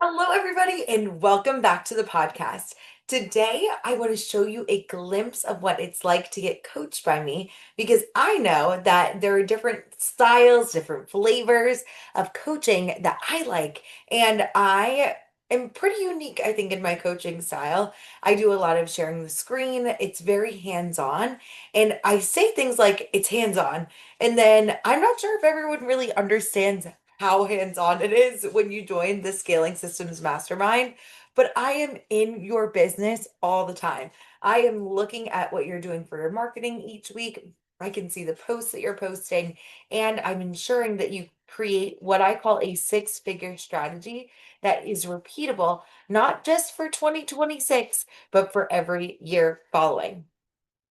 Hello, everybody, and welcome back to the podcast. Today, I want to show you a glimpse of what it's like to get coached by me because I know that there are different styles, different flavors of coaching that I like. And I am pretty unique, I think, in my coaching style. I do a lot of sharing the screen, it's very hands on. And I say things like it's hands on. And then I'm not sure if everyone really understands how hands-on it is when you join the Scaling Systems Mastermind, but I am in your business all the time. I am looking at what you're doing for your marketing each week. I can see the posts that you're posting, and I'm ensuring that you create what I call a six-figure strategy that is repeatable, not just for 2026, but for every year following.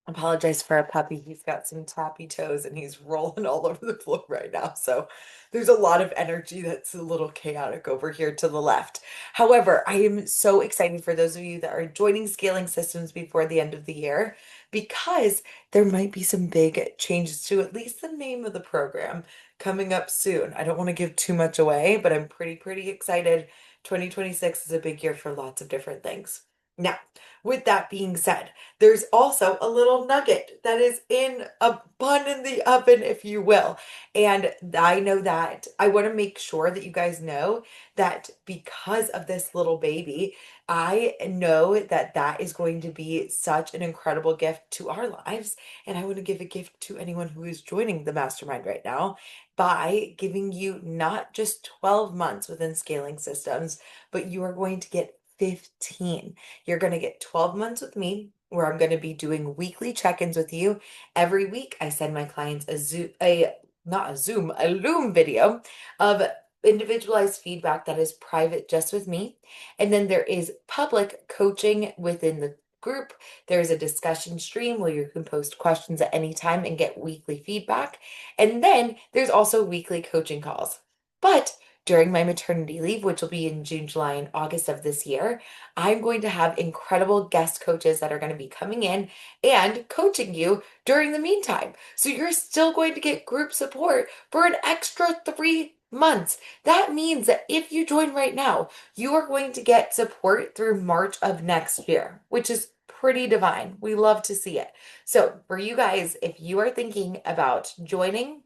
Apologize for a puppy. He's got some tappy toes and he's rolling all over the floor right now. So there's a lot of energy that's a little chaotic over here to the left. However, I am so excited for those of you that are joining Scaling Systems before the end of the year because there might be some big changes to at least the name of the program coming up soon. I don't want to give too much away, but I'm pretty excited. 2026 is a big year for lots of different things. Now, with that being said, there's also a little nugget that is in a bun in the oven, if you will. And I know that I want to make sure that you guys know that because of this little baby, I know that that is going to be such an incredible gift to our lives. And I want to give a gift to anyone who is joining the mastermind right now by giving you not just 12 months within Scaling Systems, but you are going to get 15. You're going to get 12 months with me, where I'm going to be doing weekly check-ins with you. Every week, I send my clients a Loom video of individualized feedback that is private just with me. And then there is public coaching within the group. There's a discussion stream where you can post questions at any time and get weekly feedback. And then there's also weekly coaching calls. But during my maternity leave, which will be in June, July, and August of this year, I'm going to have incredible guest coaches that are going to be coming in and coaching you during the meantime. So you're still going to get group support for an extra 3 months. That means that if you join right now, you are going to get support through March of next year, which is pretty divine. We love to see it. So, for you guys, if you are thinking about joining,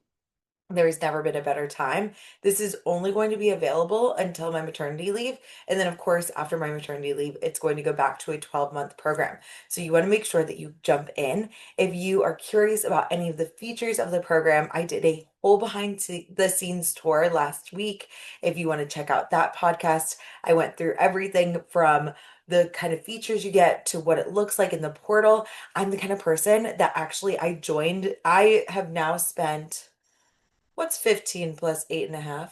there's never been a better time. This is only going to be available until my maternity leave. And then, of course, after my maternity leave, it's going to go back to a 12-month program. So you want to make sure that you jump in. If you are curious about any of the features of the program, I did a whole the scenes tour last week. If you want to check out that podcast, I went through everything from the kind of features you get to what it looks like in the portal. I'm the kind of person that actually I have now spent. What's 15 plus 8.5?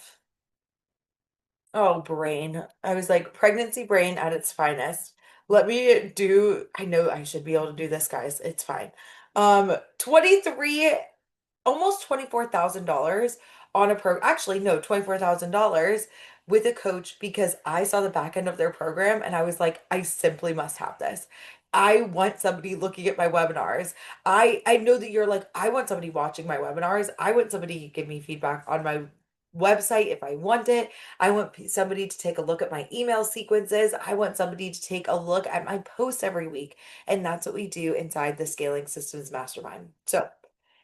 Oh, brain. I was like pregnancy brain at its finest. I know I should be able to do this, guys. It's fine. 23, almost $24,000 on actually, no, $24,000 with a coach because I saw the back end of their program and I was like, I simply must have this. I want somebody looking at my webinars. I know that you're like, I want somebody watching my webinars. I want somebody to give me feedback on my website if I want it. I want somebody to take a look at my email sequences. I want somebody to take a look at my posts every week. And that's what we do inside the Scaling Systems Mastermind. So,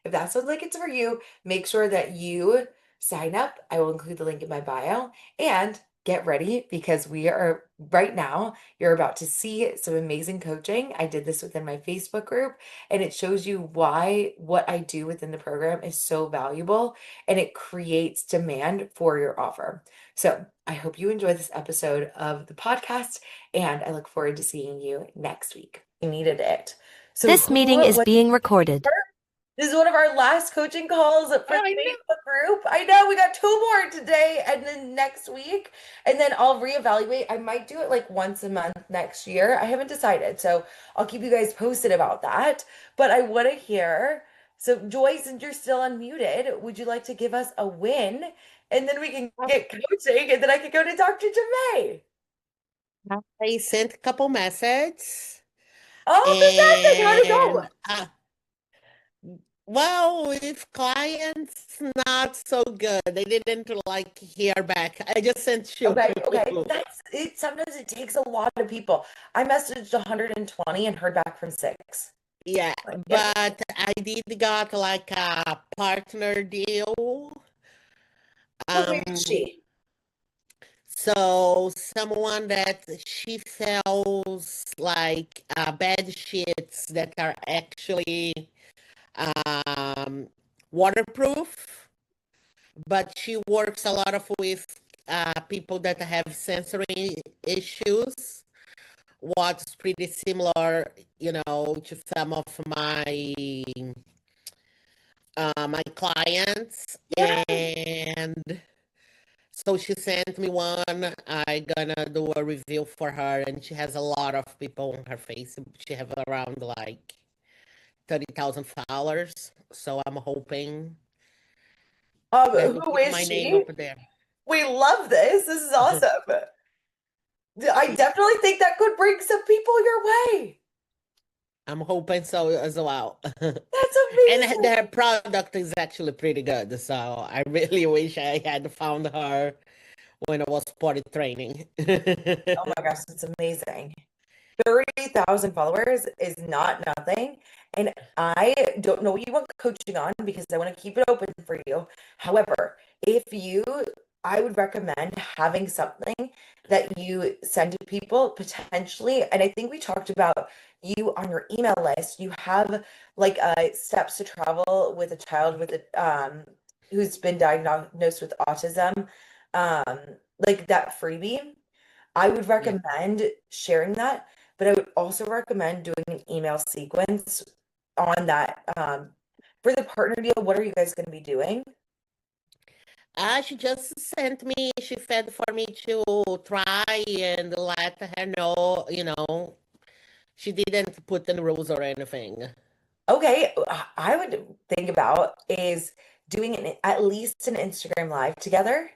if that sounds like it's for you, make sure that you sign up. I will include the link in my bio and get ready because we are right now, you're about to see some amazing coaching. I did this within my Facebook group and it shows you why what I do within the program is so valuable and it creates demand for your offer. So I hope you enjoy this episode of the podcast and I look forward to seeing you next week. You needed it. So This who meeting is was being recorded. this is one of our last coaching calls for the I know. Facebook group. I know we got two more today and then next week. And then I'll reevaluate. I might do it like once a month next year. I haven't decided. So I'll keep you guys posted about that. But I want to hear. So, Joy, since you're still unmuted, would you like to give us a win? And then we can get coaching and then I can go to Dr. Jemay. I sent a couple messages Oh, fantastic. How'd it and go? Well, with clients, not so good. They didn't like hear back. I just sent you. Okay, okay. That's it. Sometimes it takes a lot of people. I messaged 120 and heard back from six. Yeah, Yep. but I did got like a partner deal. Who is Um, she? so someone that she sells like bed sheets that are actually um waterproof, but she works a lot of with people that have sensory issues. What's pretty similar, to some of my clients, Yeah. and so she sent me one. I gonna do a review for her, and she has a lot of people on her Facebook. She have around like 30,000 followers. So I'm hoping that will Who put is my name she? up there. We love this. This is awesome. I definitely think that could bring some people your way. I'm hoping so as well. That's And amazing. their product is actually pretty good. So I really wish I had found her when I was potty training. Oh my gosh, that's amazing. 30,000 followers is not nothing. And I don't know what you want coaching on because I want to keep it open for you. However, if you, I would recommend having something that you send to people potentially. And I think we talked about you on your email list. You have like steps to travel with a child with a who's been diagnosed with autism, um, like that freebie. I would Yeah. recommend sharing that, but I would also recommend doing an email sequence on that. For the partner deal, what are you guys going to be doing? She just sent me, she fed for me to try and let her know, she didn't put in rules or anything. Okay, I would think about is doing at least an Instagram live together.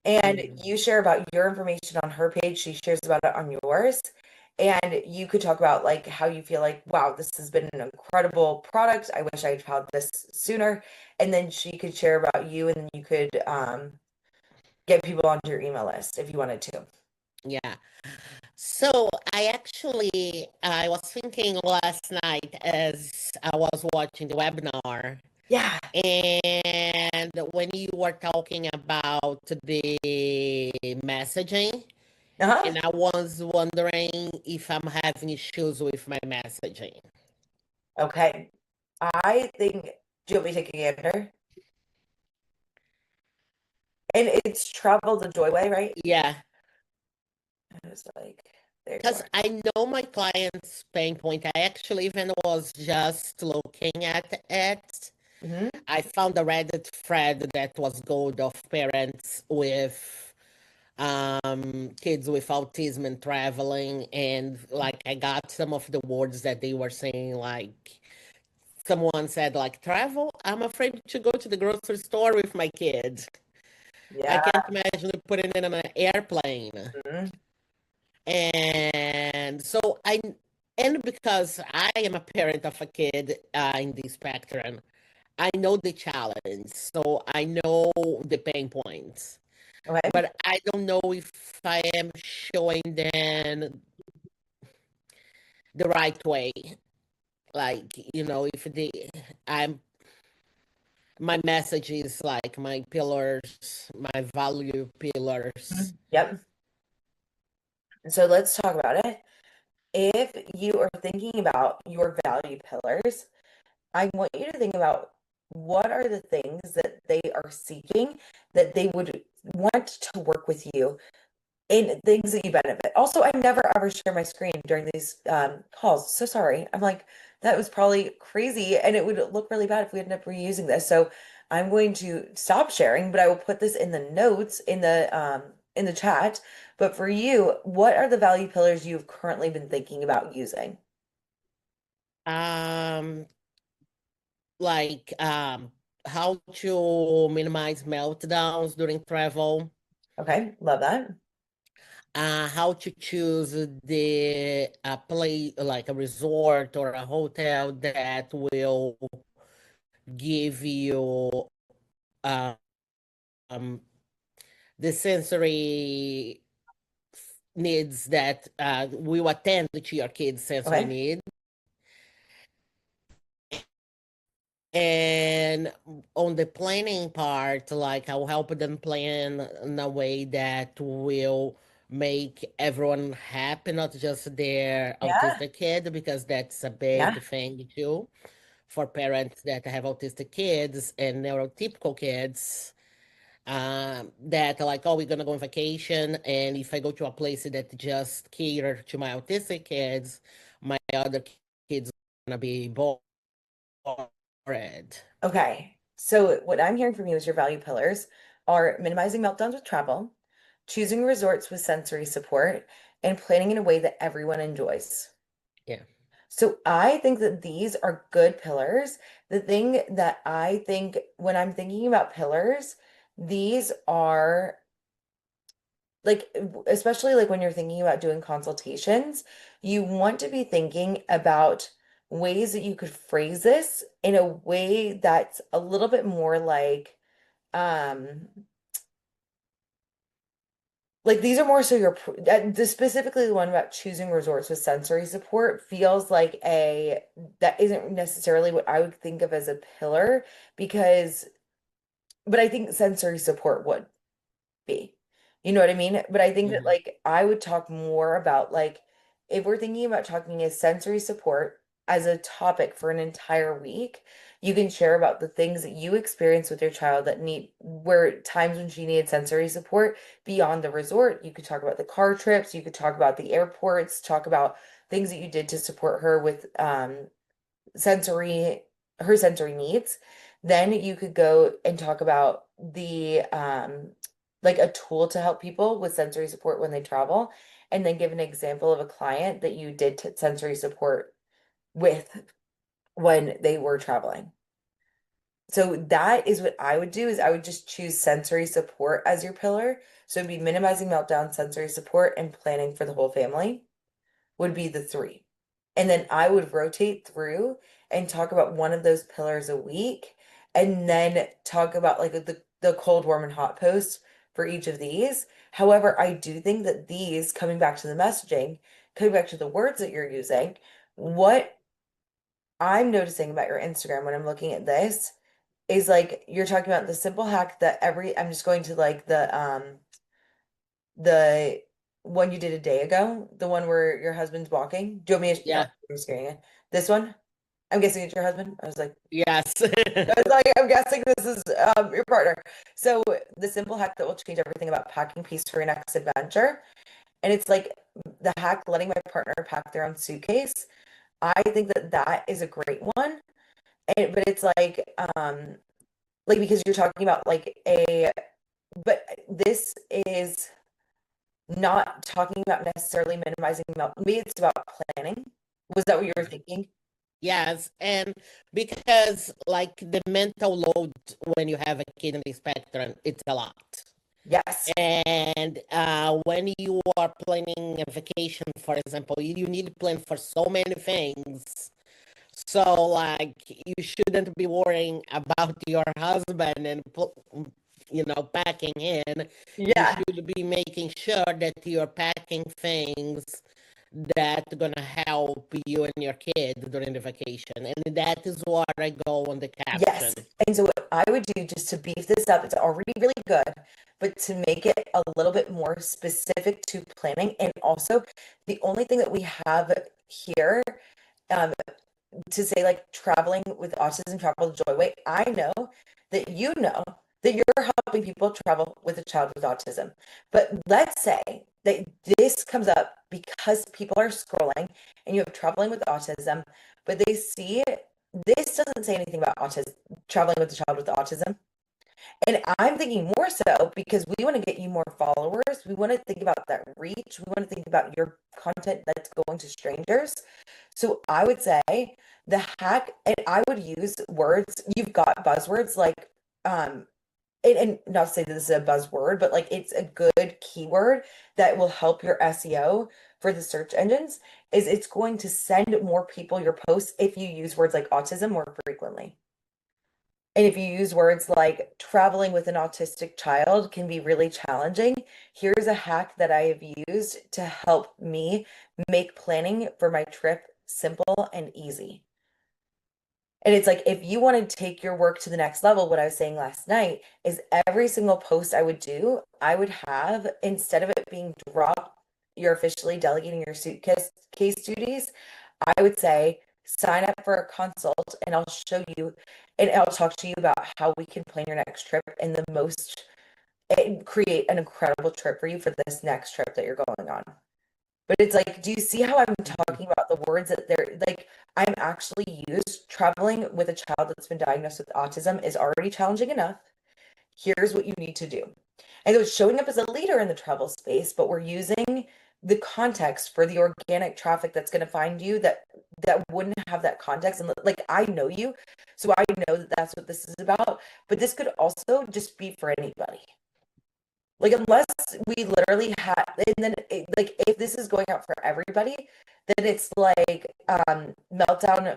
And Mhm. you share about your information on her page, she shares about it on yours. And you could talk about like how you feel like, wow, this has been an incredible product. I wish I'd found this sooner. And then she could share about you and then you could get people onto your email list if you wanted to. Yeah. So I was thinking last night as I was watching the webinar, Yeah. and when you were talking about the messaging, Uh-huh. and I was wondering if I'm having issues with my messaging. Okay. I think, do you want me to take a gander? And it's Travel the Joyway, right? Yeah, I was like, there you because are. I know my client's pain point. I actually even was just looking at it. Hmm. I found a Reddit thread that was gold of parents with kids with autism and traveling, and like I got some of the words that they were saying, like someone said like travel, I'm afraid to go to the grocery store with my kids. I Yeah. can't imagine putting it in an airplane. Mhm. And so and because I am a parent of a kid in the spectrum, I know the challenge. So I know the pain points. Okay. But I don't know if I am showing them the right way. Like, if I'm my message is like my pillars, my value pillars. Mhm. Yep. So let's talk about it. If you are thinking about your value pillars, I want you to think about what are the things that they are seeking that they would want to work with you in things that you benefit. Also, I never ever share my screen during these calls. So sorry. I'm like, that was probably crazy and it would look really bad if we ended up reusing this. So I'm going to stop sharing, but I will put this in the notes in the chat. But for you, what are the value pillars you've currently been thinking about using? Um, like how to minimize meltdowns during travel, Okay, love that. how to choose the play like a resort or a hotel that will give you um, the sensory needs that will attend to your kids' sensory Okay. needs. And on the planning part, like I'll help them plan in a way that will make everyone happy, not just their Yeah. autistic kid, because that's a Yeah. big thing too for parents that have autistic kids and neurotypical kids. That are like, oh, we're gonna go on vacation, and if I go to a place that just cater to my autistic kids, my other kids are gonna be bored. Okay. So what I'm hearing from you is your value pillars are minimizing meltdowns with travel, choosing resorts with sensory support, and planning in a way that everyone enjoys. Yeah. So I think that these are good pillars. The thing that I think when I'm thinking about pillars, these are like, especially like when you're thinking about doing consultations, you want to be thinking about ways that you could phrase this in a way that's a little bit more um, like these are more so specifically the one about choosing resorts with sensory support feels like a that isn't necessarily what I would think of as a pillar because, but I think sensory support would be. You know what I mean? But I think that Mhm. like I would talk more about like if we're thinking about talking as sensory support as a topic for an entire week, you can share about the things that you experience with your child that need where times when she needed sensory support beyond the resort. You could talk about the car trips, you could talk about the airports, talk about things that you did to support her with sensory her sensory needs. Then you could go and talk about the like a tool to help people with sensory support when they travel, and then give an example of a client that you did sensory support with when they were traveling. So that is what I would do is I would just choose sensory support as your pillar. So it'd be minimizing meltdown, sensory support, and planning for the whole family would be the three. And then I would rotate through and talk about one of those pillars a week and then talk about like the cold, warm, and hot post for each of these. However, I do think that these, coming back to the messaging, coming back to the words that you're using, what I'm noticing about your Instagram when I'm looking at this is like you're talking about the simple hack that I'm just going to like the one you did a day ago, the one where your husband's walking. Do you want me to? Oh, Yeah. I'm scaring it. This one? I'm guessing it's your husband. Yes. I was like, I'm guessing this is your partner. So the simple hack that will change everything about packing peace for your next adventure. And it's like the hack letting my partner pack their own suitcase. I think that that is a great one. But it's like because you're talking about like but this is not talking about necessarily minimizing maybe it's about planning. Was that what you were thinking? Yes, and because like the mental load when you have a kid in the spectrum, it's a lot. Yes. And when you are planning a vacation, for example, you need to plan for so many things. So, like, you shouldn't be worrying about your husband and, packing in. You Yeah. should be making sure that you're packing things that gonna help you and your kid during the vacation. And that is what I go on the caption. Yes. And so what I would do just to beef this up, it's already really good, but to make it a little bit more specific to planning. And also the only thing that we have here, um, to say like traveling with autism, travel the joy way, I know know that you're helping people travel with a child with autism. But let's say that this comes up because people are scrolling and you have traveling with autism, but they see this doesn't say anything about autism, traveling with a child with autism. And I'm thinking more so because we want to get you more followers. We want to think about that reach. We want to think about your content that's going to strangers. So I would say the hack, and I would use words, you've got buzzwords like, um, and not to say that this is a buzzword, but like it's a good keyword that will help your SEO for the search engines, is it's going to send more people your posts if you use words like autism more frequently. And if you use words like traveling with an autistic child can be really challenging, here's a hack that I have used to help me make planning for my trip simple and easy. And it's like, if you want to take your work to the next level, what I was saying last night is every single post I would do, I would have, instead of it being drop, you're officially delegating your suitcase case duties, I would say, sign up for a consult and I'll show you and I'll talk to you about how we can plan your next trip and the most, and create an incredible trip for you for this next trip that you're going on. But it's like, do you see how I'm talking about the words that they're like, I'm actually used traveling with a child that's been diagnosed with autism is already challenging enough. Here's what you need to do. And it's showing up as a leader in the travel space, but we're using the context for the organic traffic that's going to find you that wouldn't have that context. And like, I know you, so I know that that's what this is about. But this could also just be for anybody. Like unless we literally had, and then like if this is going out for everybody, then it's like meltdown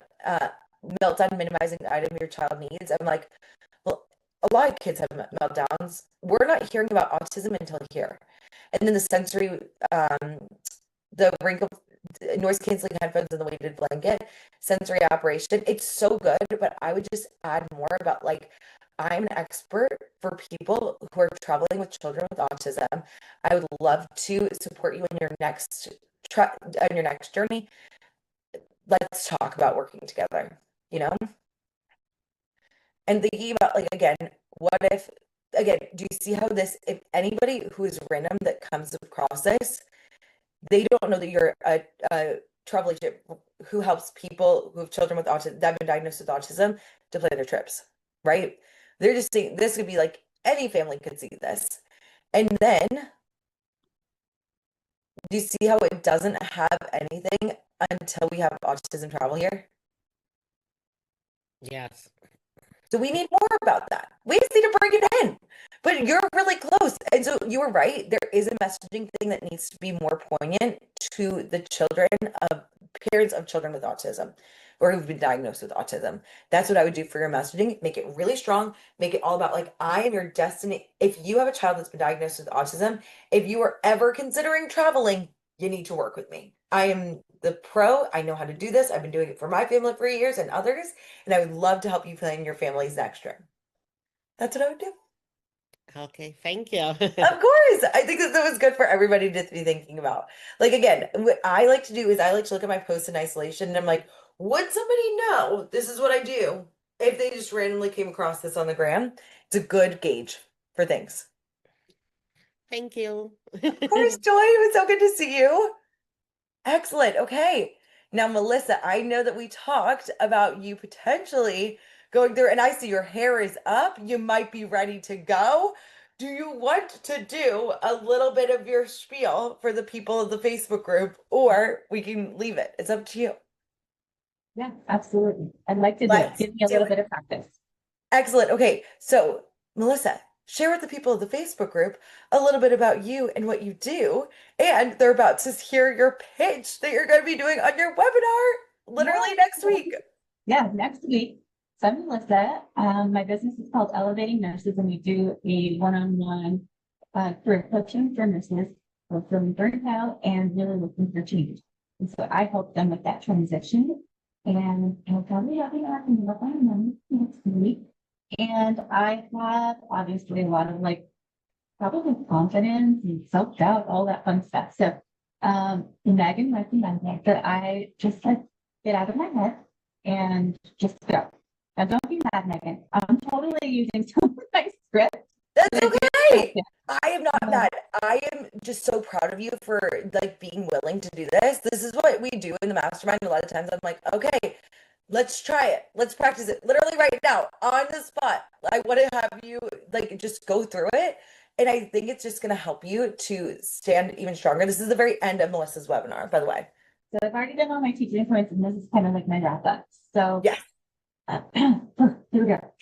minimizing the item your child needs. I'm like, well, a lot of kids have meltdowns. We're not hearing about autism until here. And then the sensory, the wrinkle, noise canceling headphones and the weighted blanket, sensory operation. It's so good, but I would just add more about like I'm an expert for people who are traveling with children with autism. I would love to support you in your on your next journey. Let's talk about working together, you know? And thinking about like again, what if again, do you see how this if anybody who is random that comes across this, they don't know that you're a travel agent who helps people who have children with autism that have been diagnosed with autism to plan their trips, right? They're just saying this could be like any family could see this. And then do you see how it doesn't have anything until we have autism travel here? Yes. So we need more about that. We just need to bring it in. But you're really close. And so you were right. There is a messaging thing that needs to be more poignant to the children of parents of children with autism or who've been diagnosed with autism. That's what I would do for your messaging. Make it really strong. Make it all about like, I am your destiny. If you have a child that's been diagnosed with autism, if you are ever considering traveling, you need to work with me. I am the pro. I know how to do this. I've been doing it for my family for years and others, and I would love to help you plan your family's next trip. That's what I would do. Okay, thank you. Of course. I think that was good for everybody to be thinking about. Like, again, what I like to do is I like to look at my posts in isolation and I'm like, would somebody know this is what I do if they just randomly came across this on the gram? It's a good gauge for things. Thank you. Of course, Joy, it was so good to see you. Excellent. Okay. Now, Melissa, I know that we talked about you potentially going through, and I see your hair is up. You might be ready to go. Do you want to do a little bit of your spiel for the people of the Facebook group, or we can leave it? It's up to you. Yeah, absolutely. I'd like to do it. Let's Give me a do little it. bit of practice. Excellent. Okay. So, Melissa, share with the people of the Facebook group a little bit about you and what you do. And they're about to hear your pitch that you're going to be doing on your webinar literally next week. Yeah, next week. So I'm Melissa. My business is called Elevating Nurses, and we do a one-on-one career coaching for nurses who are feeling burnt out and really looking for change. And so I help them with that transition. And I'll probably have you up and look on them next week. And I have obviously a lot of like probably confidence and self-doubt, all that fun stuff. So Megan recommended that I just like get out of my head and just go. Now don't be mad, Megan. I'm totally using some of my script. That's that okay. you- I am not mad. I am just so proud of you for like being willing to do this. This is what we do in the mastermind. A lot of times I'm like, okay, let's try it. Let's practice it literally right now on the spot. I want to have you like just go through it. And I think it's just going to help you to stand even stronger. This is the very end of Melissa's webinar, by the way. So I've already done all my teaching points, and this is kind of like my wrap up. So Yes, here we go.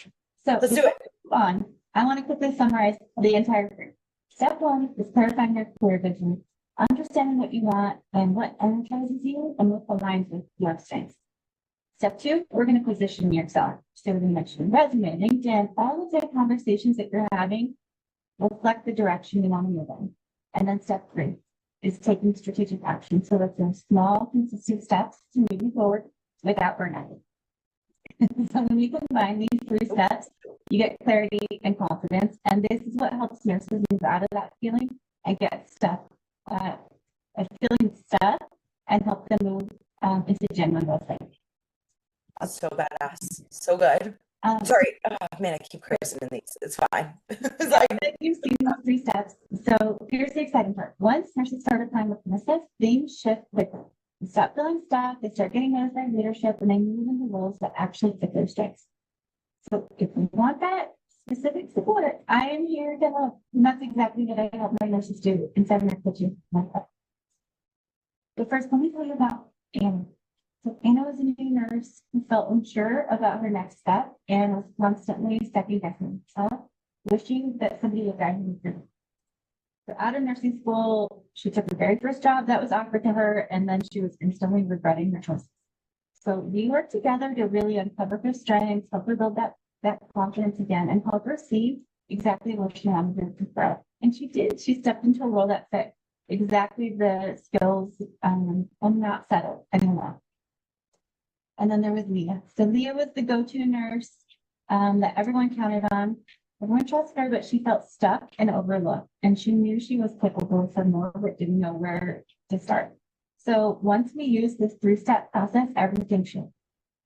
So let's do before it. we move on, I want to quickly summarize the entire group. Step one is clarifying your career vision, understanding what you want and what energizes you and what aligns with your strengths. Step two, we're going to position yourself. So we mentioned resume, LinkedIn, all of the conversations that you're having reflect the direction you want to move in. And then step three is taking strategic action. So that's those small, consistent steps to moving forward without burnout. So when we combine these three steps, you get clarity and confidence. And this is what helps nurses move out of that feeling and get stuck, feeling stuck, and help them move into genuine well-being. That's so badass. So good. Sorry. Oh, man, I keep cursing in these. It's fine. It's like, You've seen these three steps. So here's the exciting part. Once nurses start applying with this, things shift quickly. They stop feeling stuck, they start getting noticed by leadership, and they move into roles that actually fit their strengths. So if you want that specific support, I am here to help. And that's exactly what I help my nurses do in 7-year coaching. But first, let me tell you about Anna. So Anna was a new nurse who felt unsure about her next step and was constantly second guessing herself, wishing that somebody would guide her through. So out of nursing school, she took the very first job that was offered to her, and then she was instantly regretting her choices. So we worked together to really uncover her strengths, help her build that confidence again, and help her see exactly what she wanted to grow. And she did. She stepped into a role that fit exactly the skills and not settled anymore. And then there was Leah. So Leah was the go-to nurse that everyone counted on. Everyone trusted her, but she felt stuck and overlooked. And she knew she was capable of more, but didn't know where to start. So once we used this 3-step process, everything shifted.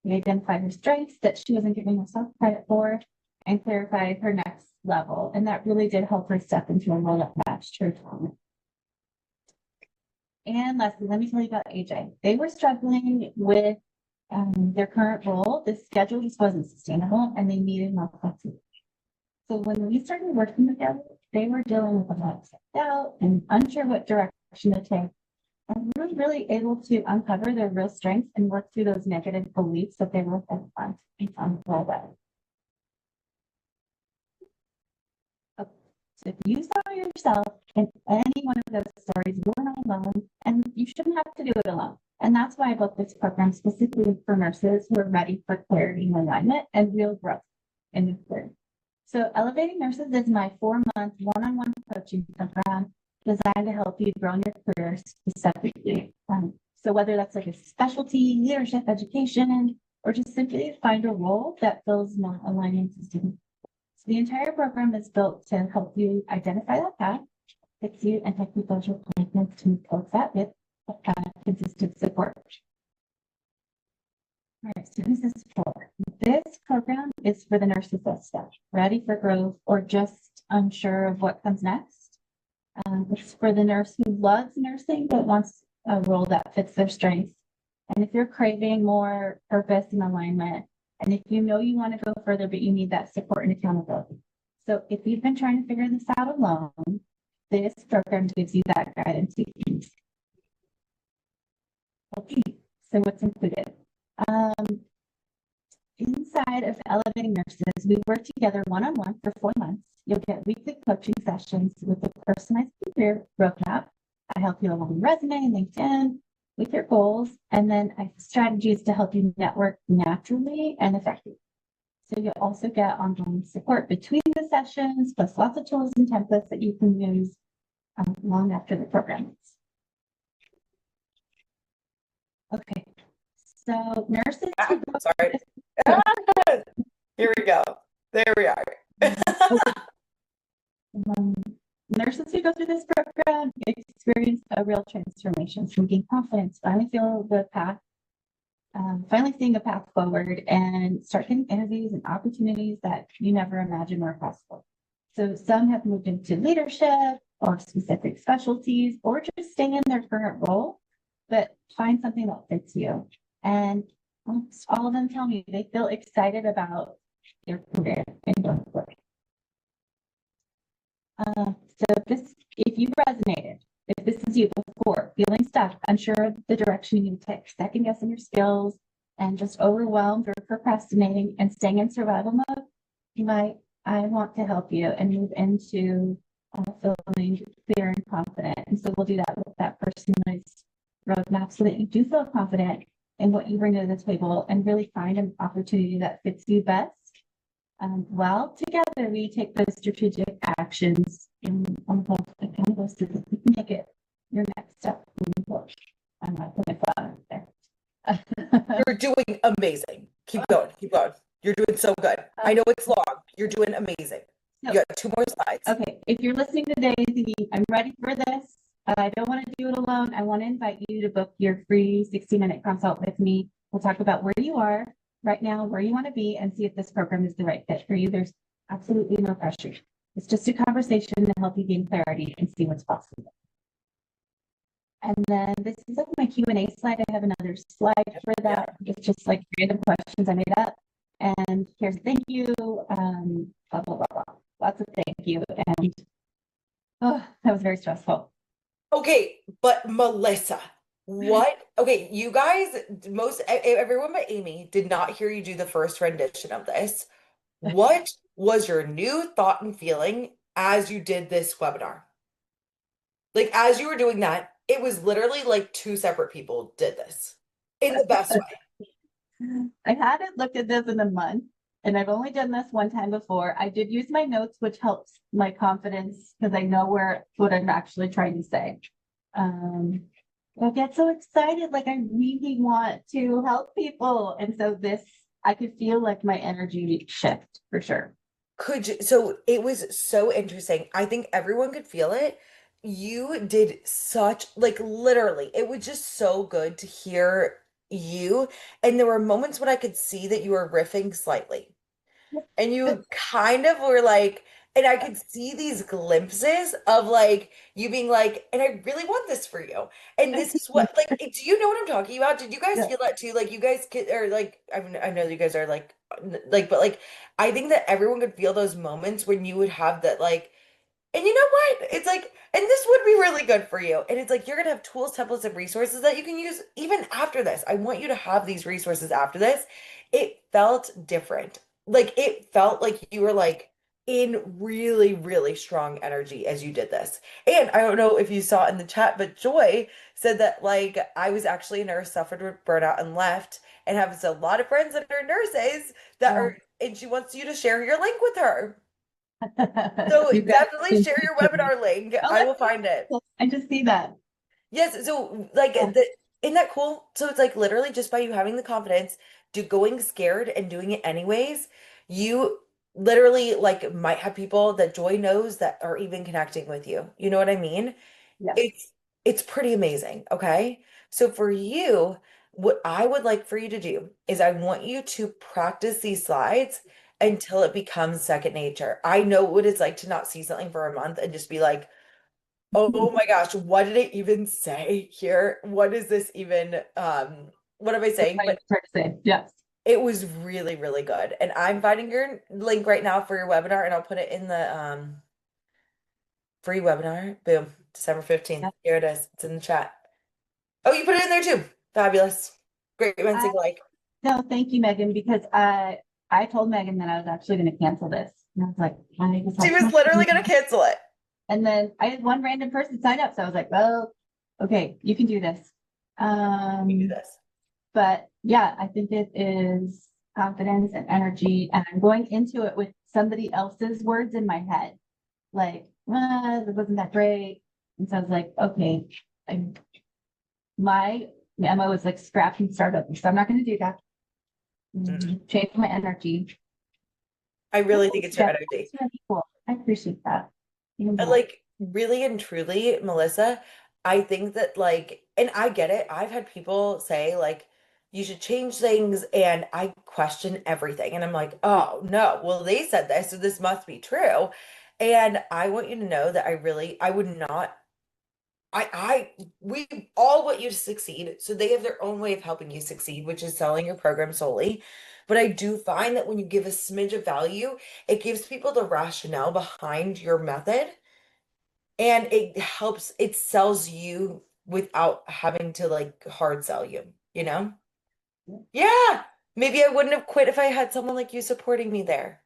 We identified her strengths that she wasn't giving herself credit for and clarified her next level. And that really did help her step into a role that matched her talent. And lastly, let me tell you about AJ. They were struggling with their current role. The schedule just wasn't sustainable and they needed more flexibility. So when we started working together, they were dealing with a lot of self-doubt and unsure what direction to take. And we were really able to uncover their real strengths and work through those negative beliefs that they were on the role with. Okay. So if you saw yourself in any one of those stories, you're not alone, and you shouldn't have to do it alone. And that's why I built this program specifically for nurses who are ready for clarity and alignment and real growth in the career. So Elevating Nurses is my 4-month one-on-one coaching program designed to help you grow in your career specifically. So whether that's like a specialty, leadership, education, or just simply find a role that feels more aligning to students. So the entire program is built to help you identify that path, fix you, and help you build your confidence to move towards that with consistent support. All right, so who's this for? This program is for the nurses that's stuck, ready for growth, or just unsure of what comes next. It's for the nurse who loves nursing but wants a role that fits their strengths. And if you're craving more purpose and alignment, and if you know you want to go further, but you need that support and accountability. So if you've been trying to figure this out alone, this program gives you that guidance you need. Okay, so what's included? Inside of Elevating Nurses, we work together one-on-one for 4 months. You'll get weekly coaching sessions with a personalized career roadmap. I help you along resume, LinkedIn, with your goals, and then I have strategies to help you network naturally and effectively. So you'll also get ongoing support between the sessions, plus lots of tools and templates that you can use long after the program ends. Okay, so nurses. Sorry. Here we go. There we are. Nurses who go through this program experience a real transformation, so gain confidence, finally feel the path, finally seeing a path forward, and start getting interviews and opportunities that you never imagined were possible. So some have moved into leadership or specific specialties, or just stay in their current role, but find something that fits you. And all of them tell me they feel excited about their career and going forward. So if you resonated, if this is you before, feeling stuck, unsure of the direction you take, second guessing your skills, and just overwhelmed or procrastinating and staying in survival mode, I want to help you and move into feeling clear and confident. And so we'll do that with that personalized roadmap so that you do feel confident and what you bring to the table and really find an opportunity that fits you best. While together we take those strategic actions and accountable so that we can make it your next step moving forward. I'm not putting a flower there. You're doing amazing. Keep going. Keep going. You're doing so good. I know it's long. You're doing amazing. You got 2 more slides. Okay, if you're listening today thinking, I'm ready for this, I don't want to do it alone. I want to invite you to book your free 60-minute consult with me. We'll talk about where you are right now, where you want to be, and see if this program is the right fit for you. There's absolutely no pressure. It's just a conversation to help you gain clarity and see what's possible. And then this is like my Q&A slide. I have another slide for that. It's just like random questions I made up. And here's a thank you, blah, blah, blah, blah. Lots of thank you. And oh, that was very stressful. Okay, but Melissa, what? Okay, you guys, everyone but Amy did not hear you do the first rendition of this. What was your new thought and feeling as you did this webinar? Like, as you were doing that, it was literally like 2 separate people did this in the best way. I hadn't looked at this in a month, and I've only done this one time before. I did use my notes, which helps my confidence because I know what I'm actually trying to say. I get so excited, like I really want to help people. And so I could feel like my energy shift for sure. So it was so interesting. I think everyone could feel it. You did such, like, literally, it was just so good to hear you. And there were moments when I could see that you were riffing slightly. And you kind of were like, and I could see these glimpses of like you being like, and I really want this for you. And this is what, like, do you know what I'm talking about? Did you guys feel that too? Like, you guys could, or like, I mean, I know you guys are like, but like, I think that everyone could feel those moments when you would have that, like, and you know what? It's like, and this would be really good for you. And it's like, you're gonna have tools, templates, and resources that you can use even after this. I want you to have these resources after this. It felt different. Like, it felt like you were like in really, really strong energy as you did this. And I don't know if you saw it in the chat, but Joy said that like I was actually a nurse, suffered with burnout and left, and has a lot of friends that are nurses that are, and she wants you to share your link with her. So definitely share your webinar link. I will find it. I just see that. Yes. So like isn't that cool? So it's like literally just by you having the confidence to going scared and doing it anyways, you literally like might have people that Joy knows that are even connecting with you. You know what I mean? Yeah. It's pretty amazing. Okay. So for you, what I would like for you to do is I want you to practice these slides until it becomes second nature. I know what it's like to not see something for a month and just be like, oh my gosh, what did it even say here? What is this even? What am I saying? But Yes. it was really, really good. And I'm finding your link right now for your webinar, and I'll put it in the free webinar. Boom, December 15th. Yeah. Here it is. It's in the chat. Oh, you put it in there too. Fabulous. Great minds think alike. No, thank you, Megan, because I told Megan that I was actually going to cancel this. And I was like, She was literally going to cancel it. And then I had one random person sign up. So I was like, well, okay, you can do this. You do this. But yeah, I think it is confidence and energy. And I'm going into it with somebody else's words in my head. Like, it wasn't that great. And so I was like, okay, my MO was like scrap and start over. So I'm not going to do that. Change my energy. I really think it's your energy. It's really cool. I appreciate that. Like, really and truly, Melissa, I think that like, and I get it. I've had people say like, you should change things, and I question everything. And I'm like, oh no, well, they said this, so this must be true. And I want you to know that I would not, we all want you to succeed. So they have their own way of helping you succeed, which is selling your program solely. But I do find that when you give a smidge of value, it gives people the rationale behind your method, and it sells you without having to like hard sell you, you know? Yeah. Maybe I wouldn't have quit if I had someone like you supporting me there.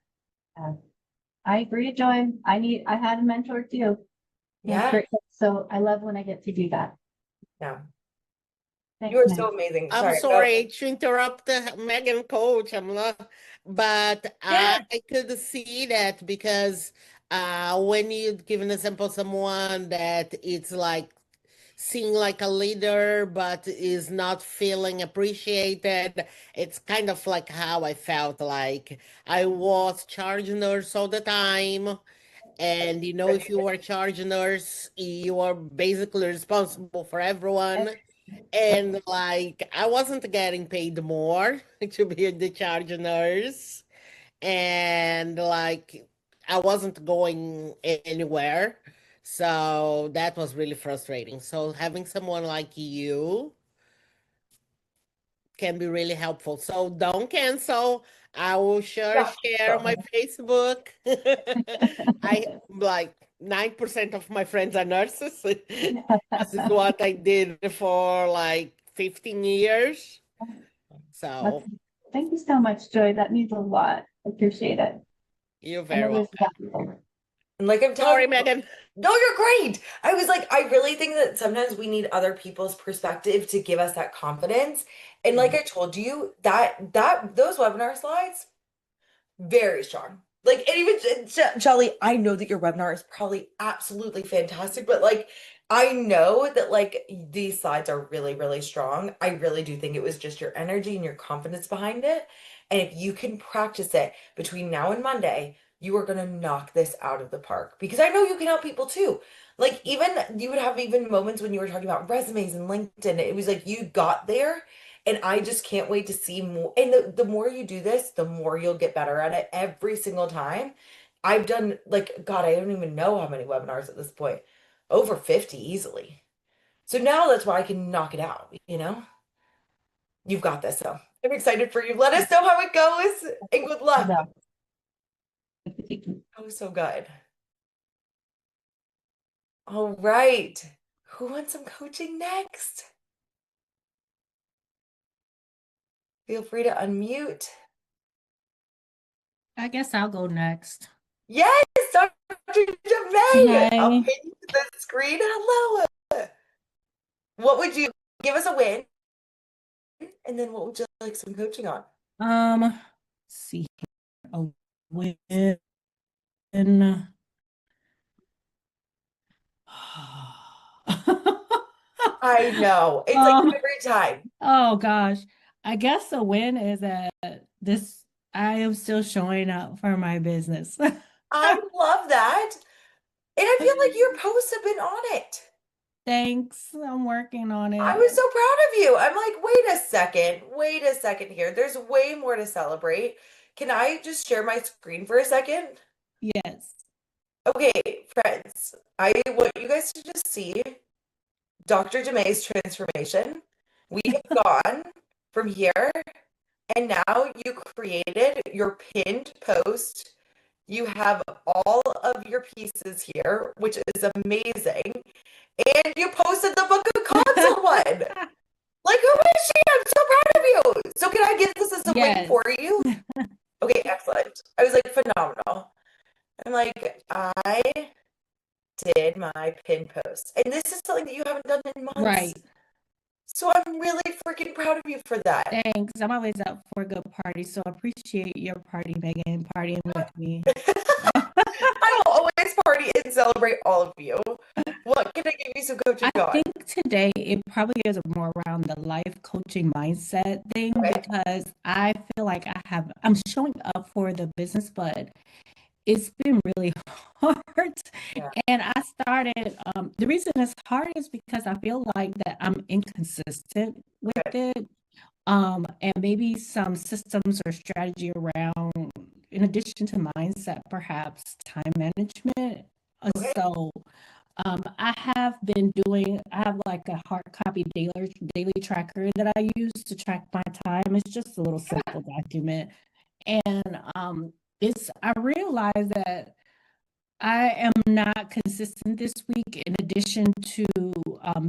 I agree, Joy. I had a mentor too. Yeah. Great. So I love when I get to do that. Yeah. You Thanks, are Meg. so amazing. I'm Sorry. No. sorry to interrupt Megan Coach. I'm not, but Yeah. I could see that because when you give an example, someone that it's like seeing like a leader but is not feeling appreciated, it's kind of like how I felt like I was charge nurse all the time. And if you are charge nurse, you are basically responsible for everyone. And like I wasn't getting paid more to be the charge nurse. And like I wasn't going anywhere. So that was really frustrating. So having someone like you can be really helpful. So don't cancel. I will sure Yeah. share So, my Facebook. I like 9% of my friends are nurses. This is what I did for like 15 years. That's, So thank you so much, Joy. That means a lot. Appreciate it. you're I very know there's welcome. valuable. and like I'm telling Sorry, you, Megan. no, you're great. I was like, I really think that sometimes we need other people's perspective to give us that confidence. And like I told you, that those webinar slides, very strong. Like, and even Shelly, I know that your webinar is probably absolutely fantastic, but like, I know that like these slides are really, really strong. I really do think it was just your energy and your confidence behind it. And if you can practice it between now and Monday, you are gonna knock this out of the park because I know you can help people too. Like, even you would have even moments when you were talking about resumes and LinkedIn, it was like you got there and I just can't wait to see more. And the more you do this, the more you'll get better at it every single time. I've done like, God, I don't even know how many webinars at this point. Over 50 easily. So now that's why I can knock it out, you know? You've got this, so I'm excited for you. Let us know how it goes and good luck. Well, Oh, so good. All right. Who wants some coaching next? Feel free to unmute. I guess I'll go next. Yes, Dr. Jemay. I'll Hi. pin you to the screen. Hello. What would you give us a win? And then what would you like some coaching on? Let's see here. A win. I know. It's like Oh, every time. oh gosh. I guess a win is that this I am still showing up for my business. I love that. And I feel like your posts have been on it. Thanks. I'm working on I it. was so proud of you. I'm like, wait a second here. There's way more to celebrate. Can I just share my screen for a second? Yes. Okay, friends, I want you guys to just see Dr. Demay's transformation. We have gone from here, and now you created your pinned post. You have all of your pieces here, which is amazing. And you posted the book of consult one. Like, who is she? I'm so proud of you. So, can I give this as a win Yes. for you? Okay, excellent. I was like, phenomenal. I'm like, I did my pin post. And this is something that you haven't done in months. Right. So I'm really freaking proud of you for that. Thanks. I'm always up for a good party, so I appreciate your party, Megan, partying with me. I will always party and celebrate all of you. What can I give you some coaching I on? think today it probably is more around the life coaching mindset thing Okay. because I feel like I'm showing up for the business, but it's been really hard. Yeah. And I started, the reason it's hard is because I feel like that I'm inconsistent with it. And maybe some systems or strategy around, in addition to mindset, perhaps time management. Okay. So I have been doing, I have like a hard copy daily tracker that I use to track my time. It's just a little simple document. And I realized that I am not consistent this week, in addition to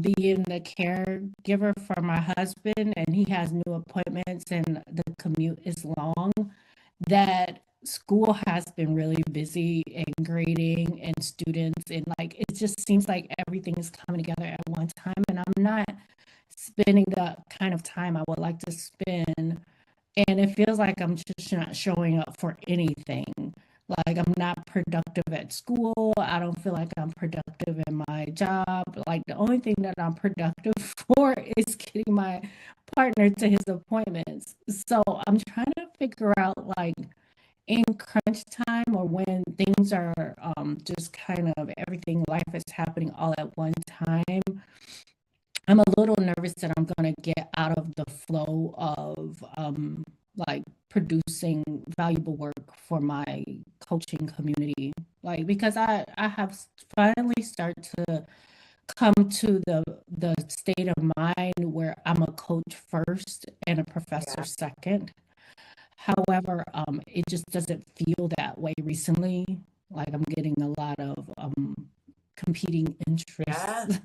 being the caregiver for my husband, and he has new appointments, and the commute is long. That school has been really busy and grading and students, and like it just seems like everything is coming together at one time, and I'm not spending the kind of time I would like to spend. And it feels like I'm just not showing up for anything. Like I'm not productive at school. I don't feel like I'm productive in my job. Like the only thing that I'm productive for is getting my partner to his appointments. So I'm trying to figure out like in crunch time or when things are just kind of everything life is happening all at one time. I'm a little nervous that I'm gonna get out of the flow of like producing valuable work for my coaching community. Like because I have finally started to come to the state of mind where I'm a coach first and a professor Yeah. second. However, it just doesn't feel that way recently. Like I'm getting a lot of competing Yeah. interests.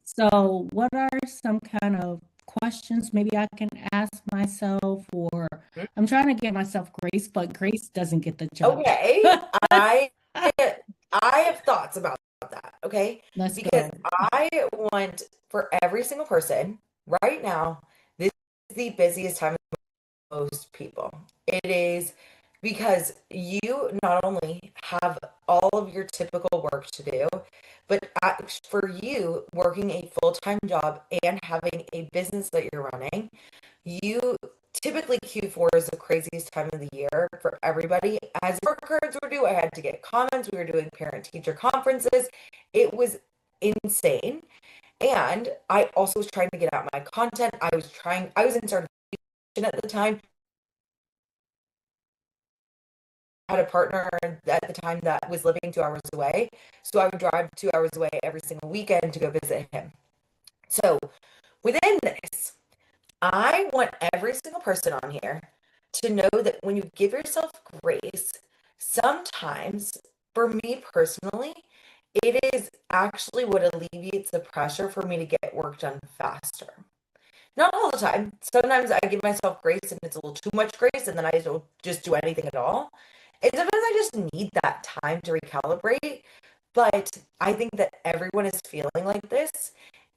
So, what are some kind of questions maybe I can ask myself, or Mhm. I'm trying to get myself grace, but grace doesn't get the job. Okay. I I have thoughts about that, okay? Let's Because go. I want for every single person right now, this is the busiest time of most people. It is because you not only have all of your typical work to do, but for you working a full-time job and having a business that you're running, you typically Q4 is the craziest time of the year for everybody. As work cards were due, I had to get comments. We were doing parent teacher conferences. It was insane. And I also was trying to get out my content. I was in certification at the time. I had a partner at the time that was living 2 hours away. So I would drive 2 hours away every single weekend to go visit him. So within this, I want every single person on here to know that when you give yourself grace, sometimes, for me personally, it is actually what alleviates the pressure for me to get work done faster. Not all the time. Sometimes I give myself grace and it's a little too much grace, and then I don't just do anything at all. And sometimes I just need that time to recalibrate. But I think that everyone is feeling like this.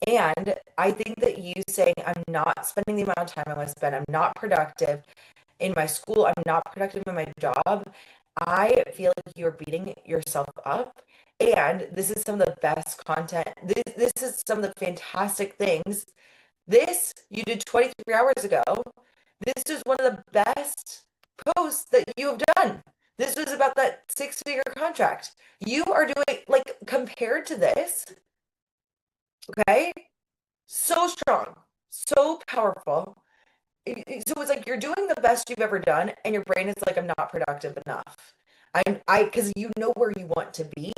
And I think that you saying, I'm not spending the amount of time I want to spend, I'm not productive in my school, I'm not productive in my job, I feel like you're beating yourself up. And this is some of the best content. This is some of the fantastic things. This you did 23 hours ago. This is one of the best posts that you have done. This was about that six-figure contract. You are doing, like, compared to this, okay? So strong, so powerful. So it's like you're doing the best you've ever done, and your brain is like, I'm not productive enough. Because you know where you want to be.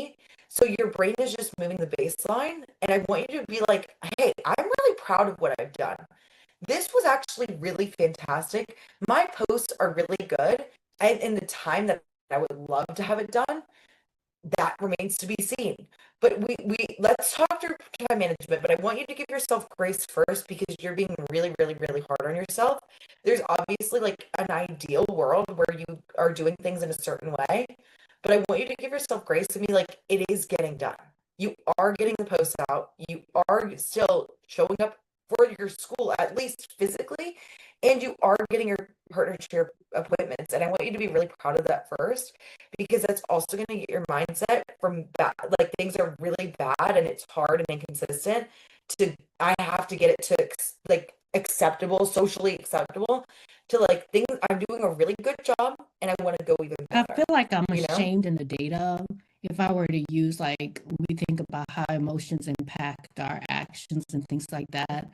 So your brain is just moving the baseline, and I want you to be like, hey, I'm really proud of what I've done. This was actually really fantastic. My posts are really good. And in the time that I would love to have it done, that remains to be seen. But we let's talk through time management, but I want you to give yourself grace first because you're being really, really, really hard on yourself. There's obviously like an ideal world where you are doing things in a certain way, but I want you to give yourself grace and be like, it is getting done. You are getting the posts out. You are still showing up for your school, at least physically, and you are getting your partner chair appointments. And I want you to be really proud of that first because that's also going to get your mindset from bad, like things are really bad and it's hard and inconsistent to I have to get it to like acceptable, socially acceptable to like things I'm doing a really good job and I want to go even I better, feel like I'm you know? ashamed in the data. If I were to use, like, we think about how emotions impact our actions and things like that,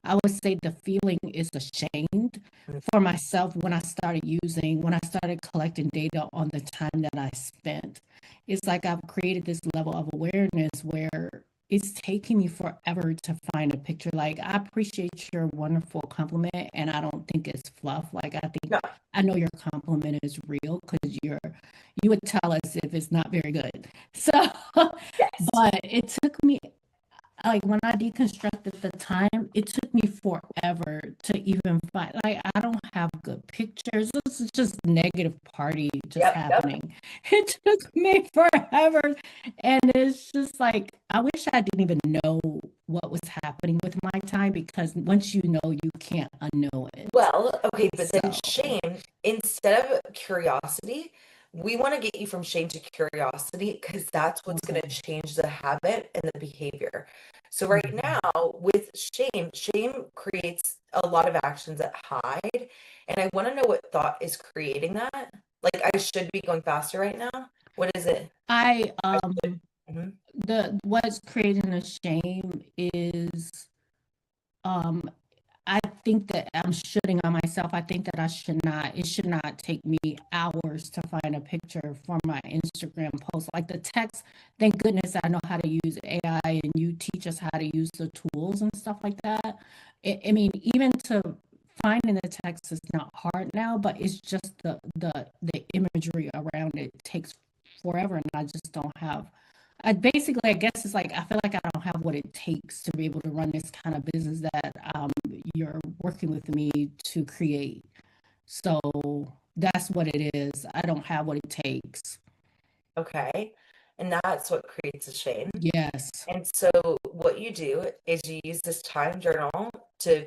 I would say the feeling is ashamed for myself when I started collecting data on the time that I spent. It's like I've created this level of awareness where it's taking me forever to find a picture. Like, I appreciate your wonderful compliment, and I don't think it's fluff. Like, No, I know your compliment is real because you would tell us if it's not very good. So, yes. but it took me, like, when I deconstructed the time, it took me forever to even find, like, I don't have good pictures. This is just negative party just Yep. happening. It took me forever. And it's just like, I wish I didn't even know what was happening with my time, because once you know, you can't unknow it. Well, okay, but then So, shame, instead of curiosity, we want to get you from shame to curiosity because that's what's going to okay. change the habit and the behavior. So right Mhm. now with shame, shame creates a lot of actions that hide. And I want to know what thought is creating that. Like I should be going faster right now. What is it? I I should. Mhm. the what's creating a shame is um I think that I'm shooting on myself. I think that it should not take me hours to find a picture for my Instagram post. Like the text, thank goodness I know how to use AI and you teach us how to use the tools and stuff like that. I mean, even to finding the text is not hard now, but it's just the imagery around it takes forever, and I just don't have. I guess it's like I feel like I don't have what it takes to be able to run this kind of business that you're working with me to create. So that's what it is. I don't have what it takes. Okay. And that's what creates a shame. Yes. And so what you do is you use this time journal to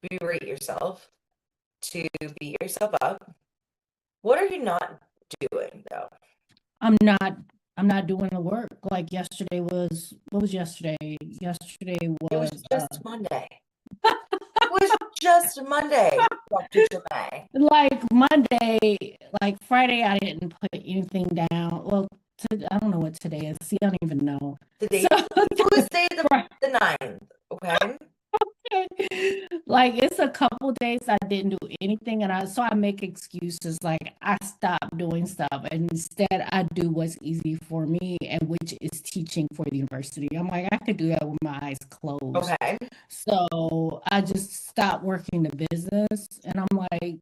berate yourself, to beat yourself up. What are you not doing though? I'm not I'm not doing the work. Like yesterday was what was yesterday? Yesterday It was was just Monday. It was just Monday, Dr. Jemai. like Monday, like Friday I didn't put anything down. Well, I don't know what today is. See, I don't even know. Today So is Tuesday the 9th, okay? like it's a couple days I didn't do anything, and I make excuses like I stopped doing stuff, and instead I do what's easy for me, and which is teaching for the university. I'm like, I could do that with my eyes closed. Okay. So I just stopped working the business, and I'm like,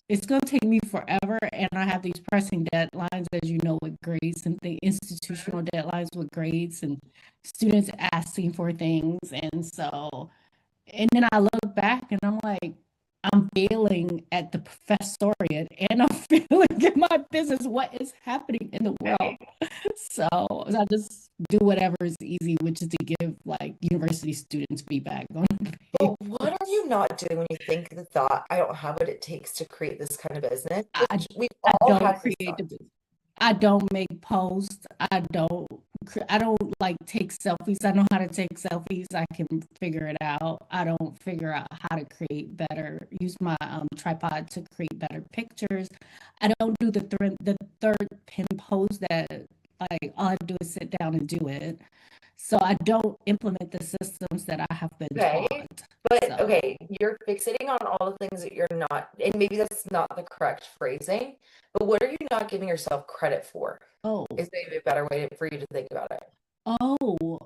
it's gonna take me forever, and I have these pressing deadlines, as you know, with grades and the institutional deadlines with grades and students asking for things, and so. And then I look back and I'm like, I'm failing at the professoriate and I'm failing at my business. What is happening in the world? So I just do whatever is easy, which is to give like university students feedback on But what are papers. you not doing when you think the thought, I don't have what it takes to create this kind of business? I Which we've I all don't had this create the thought. business. I don't make posts. I don't like take selfies. I know how to take selfies. I can figure it out. I don't figure out how to create better, use my tripod to create better pictures. I don't do the third pin pose that like all I do is sit down and do it. So I don't implement the systems that I have been Okay. taught. But So, okay, you're fixating on all the things that you're not, and maybe that's not the correct phrasing, but what are you not giving yourself credit for? oh, Is maybe a better way for you to think about it. oh,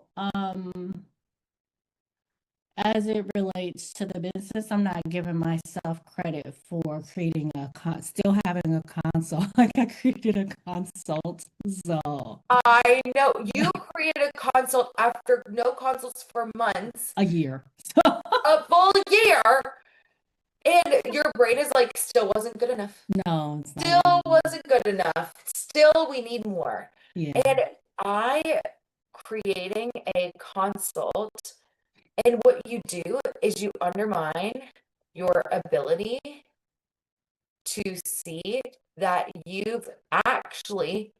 as it relates to the business, I'm not giving myself credit for creating still having a console. Like I created a consult. So I know you created a consult after no consults for months, a year. a full year, and your brain is like, still wasn't good enough. No, it's not Still enough. wasn't good enough. Still, we need more. Yeah. And I creating a consult, and what you do is you undermine your ability to see that you've actually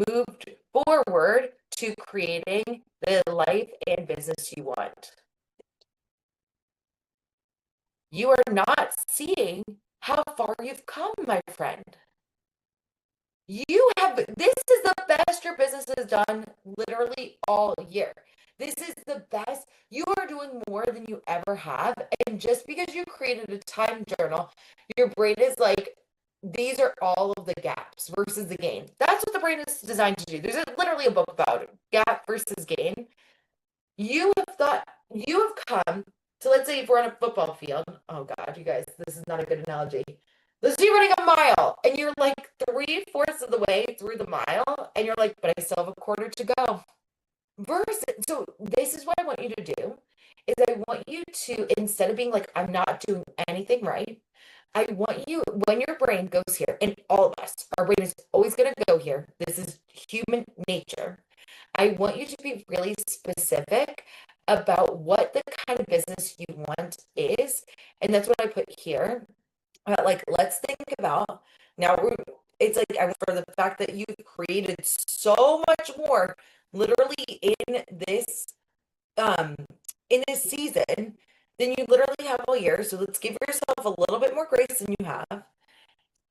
moved forward to creating the life and business you want. You are not seeing how far you've come, my friend. This is the best your business has done literally all year. This is the best. You are doing more than you ever have. And just because you created a time journal, your brain is like, these are all of the gaps versus the gain. That's what the brain is designed to do. Literally a book about it, gap versus gain. You have come to, let's say if we're on a football field. Oh God, you guys, this is not a good analogy. Let's say you're running a mile and you're like 3/4 of the way through the mile and you're like, but I still have a quarter to go. So this is what I want you to do is I want you to, instead of being like, I'm not doing anything right, I want you, when your brain goes here, and all of us, our brain is always going to go here. This is human nature. I want you to be really specific about what the kind of business you want is. And that's what I put here. Like, let's think about now it's like for the fact that you've created so much more literally um in this season than you literally have all year. So let's give yourself a little bit more grace than you have.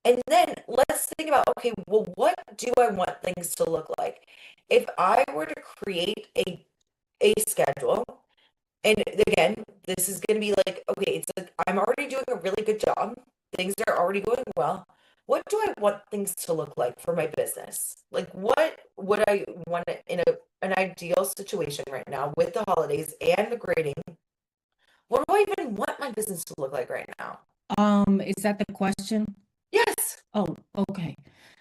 And then let's think about, okay, well, what do I want things to look like? If I were to create a schedule, and again, this is going to be like, okay, it's like I'm already doing a really good job. Things are already going well. What do I want things to look like for my business? Like, what would I want it in an ideal situation right now with the holidays and the grading? What do I even want my business to look like right now? Is that the question? Yes. Oh, okay.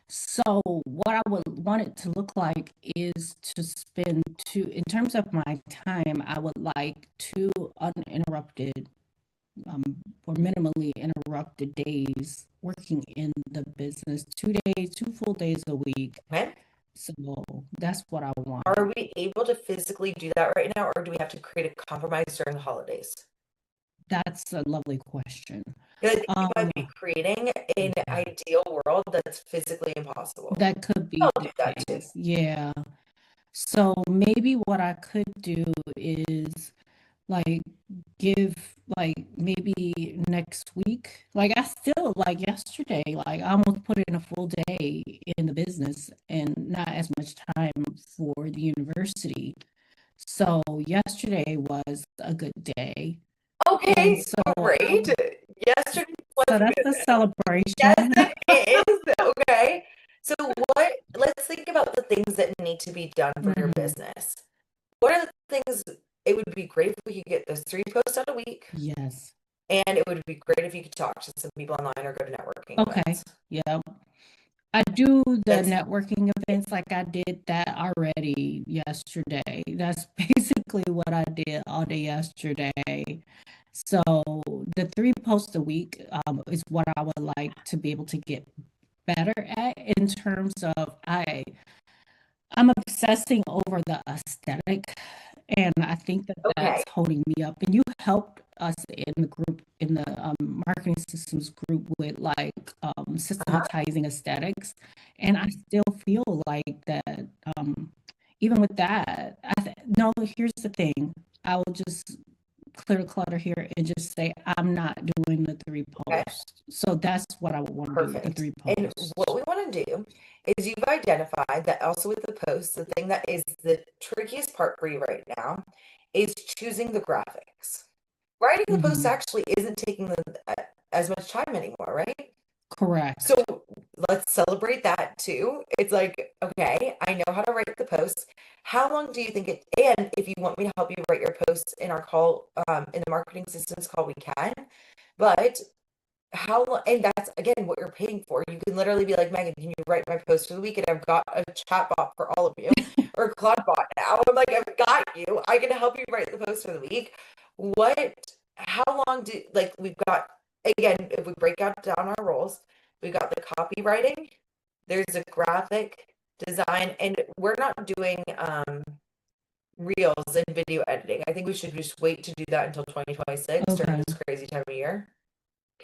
So what I would want it to look like is to spend in terms of my time, I would like two uninterrupted, um, or minimally interrupted days working in the business, 2 days, 2 full days a week. Okay. So that's what I want. Are we able to physically do that right now, or do we have to create a compromise during the holidays? That's a lovely question. Because I think you might be creating an ideal world that's physically impossible. That could be I'll the do that too. case. Yeah. So maybe what I could do is like give like maybe next week. Like I still like yesterday, like I almost put in a full day in the business and not as much time for the university. So yesterday was a good day. Okay, And so great. Yesterday was so that's good. a celebration. Yes, it is. Okay. So let's think about the things that need to be done for your business. What are the things? It would be great if we could get those 3 posts out a week. Yes. And it would be great if you could talk to some people online or go to networking Okay. events. Yeah. I do the networking events, like I did that already yesterday. That's basically what I did all day yesterday. So the 3 posts a week is what I would like to be able to get better at in terms of I'm obsessing over the aesthetic, and I think that that's holding me up. And you helped us in the group, in the marketing systems group, with like systematizing aesthetics. And I still feel like that, even with that, no, here's the thing. I will just clear the clutter here and just say I'm not doing the 3 posts. So that's what I would want to do with the 3 posts. And what we want to do is you've identified that also with the posts, the thing that is the trickiest part for you right now is choosing the graphics. Writing the posts actually isn't taking as much time anymore, right? Correct. So let's celebrate that too. It's like, okay, I know how to write the posts. How long do you think it, and if you want me to help you write your posts in our call, in the marketing systems call, we can, but how long, and that's again what you're paying for. You can literally be like, Megan, can you write my post for the week? And I've got a chat bot for all of you, or Claude bot now. I'm like, I've got you. I can help you write the post for the week. How long we've got, again, if we break out down our roles, we've got the copywriting, there's a graphic design, and we're not doing reels and video editing. I think we should just wait to do that until 2026 during this crazy time of year.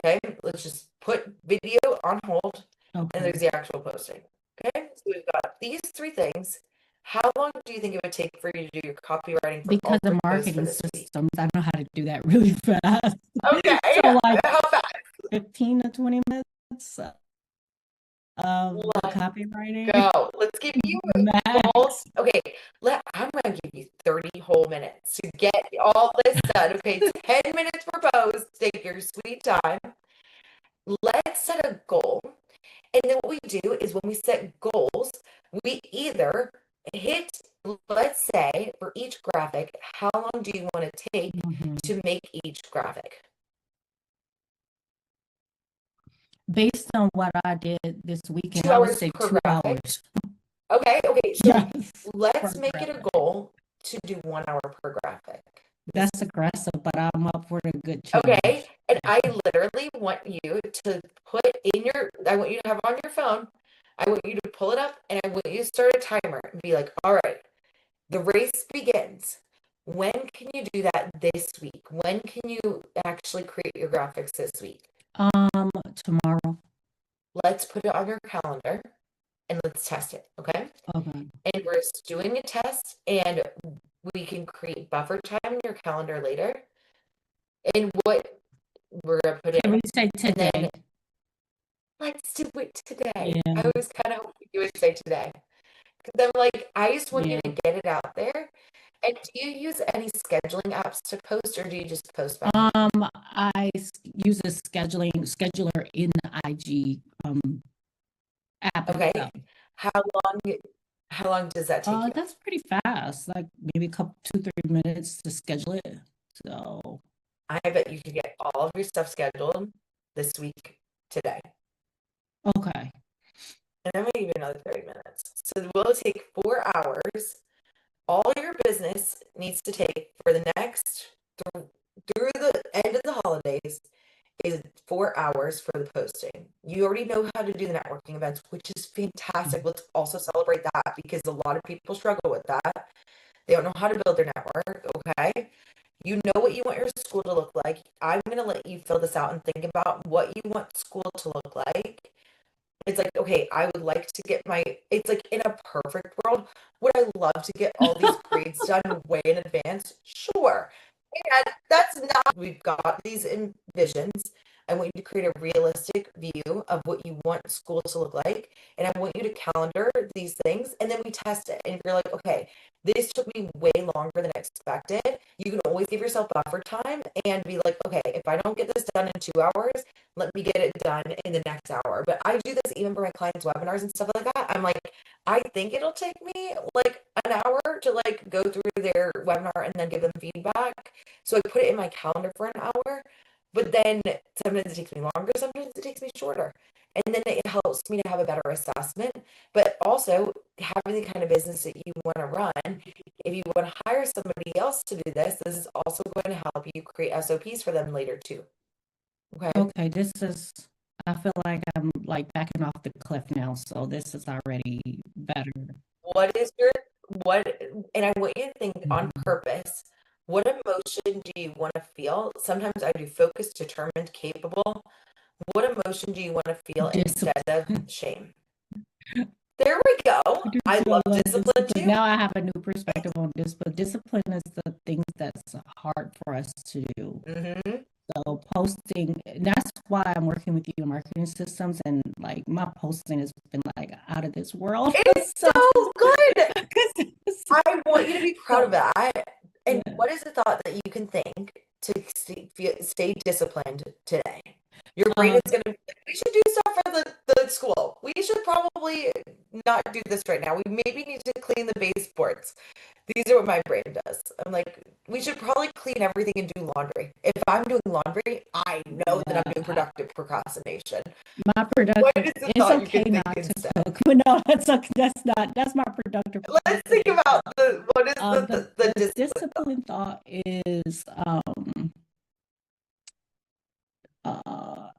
Okay, let's just put video on hold, and there's the actual posting. Okay, so we've got these 3 things. How long do you think it would take for you to do your copywriting for because all the posts marketing systems, I know how to do that really fast. Okay, so like how fast? 15 to 20 minutes of copywriting. Go. Let's give you goals. Okay, I'm gonna give you 30 whole minutes to get all this done. Okay, 10 minutes per post. Take your sweet time. Let's set a goal. And then what we do is when we set goals, we either hit, let's say, for each graphic, how long do you want to take to make each graphic? Based on what I did this weekend, 2 I would hours say per 2 graphic. hours. Okay, so Yes, let's per make it a graphic. goal to do 1 hour per graphic. That's aggressive, but I'm up for a good challenge. Okay, and I literally want you to put in I want you to have on your phone, I want you to pull it up, and I want you to start a timer and be like, all right, the race begins. When can you do that this week? When can you actually create your graphics this week? Tomorrow. Let's put it on your calendar and let's test it, okay? Okay. And we're just doing a test, and we can create buffer time in your calendar later. And what we're gonna put Can in, we say and then today? let's do it today. Yeah. I was kind of hoping you would say today. Because I'm like, I just want you Yeah. to get it out there. And do you use any scheduling apps to post, or do you just post by? Use a scheduler in the IG app Okay. itself. How long does that take you? That's pretty fast. Like maybe a couple 2-3 minutes to schedule it. So I bet you could get all of your stuff scheduled this week today. okay. And I'm gonna give you another 30 minutes. So we'll take 4 hours. All your business needs to take for the next through the end of the holidays is 4 hours for the posting. You already know how to do the networking events, which is fantastic. Let's also celebrate that because a lot of people struggle with that. They don't know how to build their network, okay? You know what you want your school to look like. I'm going to let you fill this out and think about what you want school to look like. It's like, okay, I would like to get it's like in a perfect world, would I love to get all these grades done way in advance? Sure. And that's not, we've got these visions. I want you to create a realistic view of what you want school to look like. And I want you to calendar these things. And then we test it. And if you're like, okay, this took me way longer than expected, you can always give yourself buffer time and be like, okay, if I don't get this done in 2 hours, let me get it done in the next hour. But I do this even for my clients' webinars and stuff like that. I'm like, I think it'll take me like an hour to like go through their webinar and then give them feedback. So I put it in my calendar for an hour, but then sometimes it takes me longer, sometimes it takes me shorter. And then it helps me to have a better assessment, but also having the kind of business that you want to run. If you want to hire somebody else to do this, this is also going to help you create SOPs for them later too. Okay. Okay, I feel like I'm like backing off the cliff now, so this is already better. What, and I want you to think on purpose, what emotion do you want to feel? Sometimes I do focused, determined, capable. What emotion do you want to feel instead of shame? There we go. I love discipline too. Now I have a new perspective on this, but discipline is the things that's hard for us to do. So posting, that's why I'm working with you in marketing systems, and like my posting has been like out of this world. It's so good. I want you to be proud of that. And what is the thought that you can think to stay disciplined today? Your brain is going to be like, we should do stuff for the school. We should probably not do this right now. We maybe need to clean the baseboards. These are what my brain does. I'm like, we should probably clean everything and do laundry. If I'm doing laundry, I know that I'm doing productive procrastination. My productive, it's okay not to instead? cook, but no, that's my productive. Let's think about what is the discipline thought is,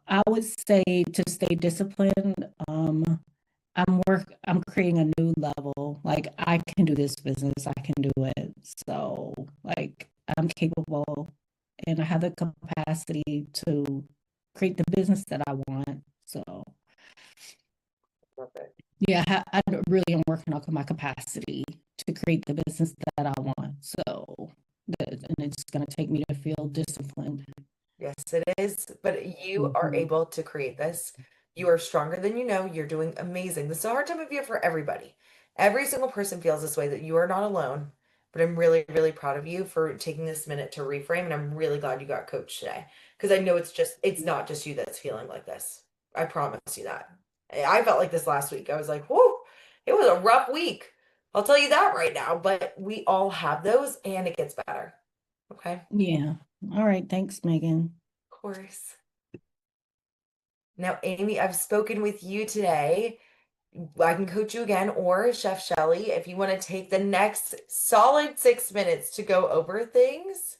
I would say to stay disciplined, I'm creating a new level. Like I can do this business, I can do it. So like I'm capable and I have the capacity to create the business that I want. So yeah, I really am working on my capacity to create the business that I want. So and it's gonna take me to feel disciplined. Yes, it is. But you are able to create this. You are stronger than you know. You're doing amazing. This is a hard time of year for everybody. Every single person feels this way, that you are not alone. But I'm really, really proud of you for taking this minute to reframe. And I'm really glad you got coached today. Because I know it's not just you that's feeling like this. I promise you that. I felt like this last week. I was like, whoa, it was a rough week. I'll tell you that right now. But we all have those and it gets better. Okay. Yeah. All right. Thanks, Megan. Of course. Now, Amy, I've spoken with you today. I can coach you again, or Chef Shelly, if you want to take the next solid 6 minutes to go over things.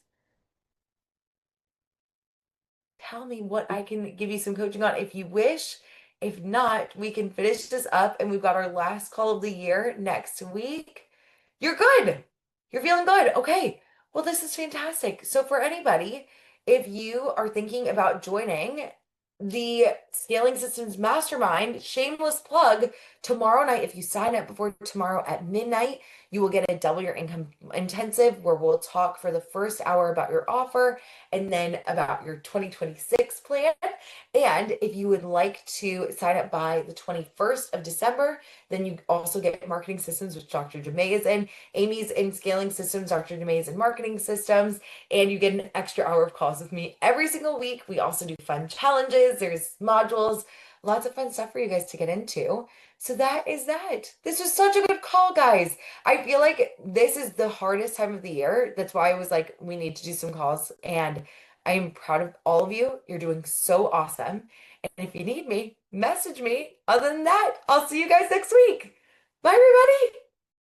Tell me what I can give you some coaching on if you wish. If not, we can finish this up and we've got our last call of the year next week. You're good. You're feeling good. Okay. Well, Well, this is fantastic. So, for anybody, if you are thinking about joining the Scaling Systems Mastermind, shameless plug, tomorrow night, if you sign up before tomorrow at midnight, you will get a double your income intensive where we'll talk for the first hour about your offer and then about your 2026 plan. And if you would like to sign up by the 21st of December, then you also get marketing systems, which Dr. Jemay is in. Amy's in Scaling Systems, Dr. Jemay is in Marketing Systems, and you get an extra hour of calls with me every single week. We also do fun challenges, there's modules, lots of fun stuff for you guys to get into. So that is that. This was such a good call, guys. I feel like this is the hardest time of the year. That's why I was like, we need to do some calls. And I am proud of all of you. You're doing so awesome. And if you need me, message me. Other than that, I'll see you guys next week. Bye, everybody.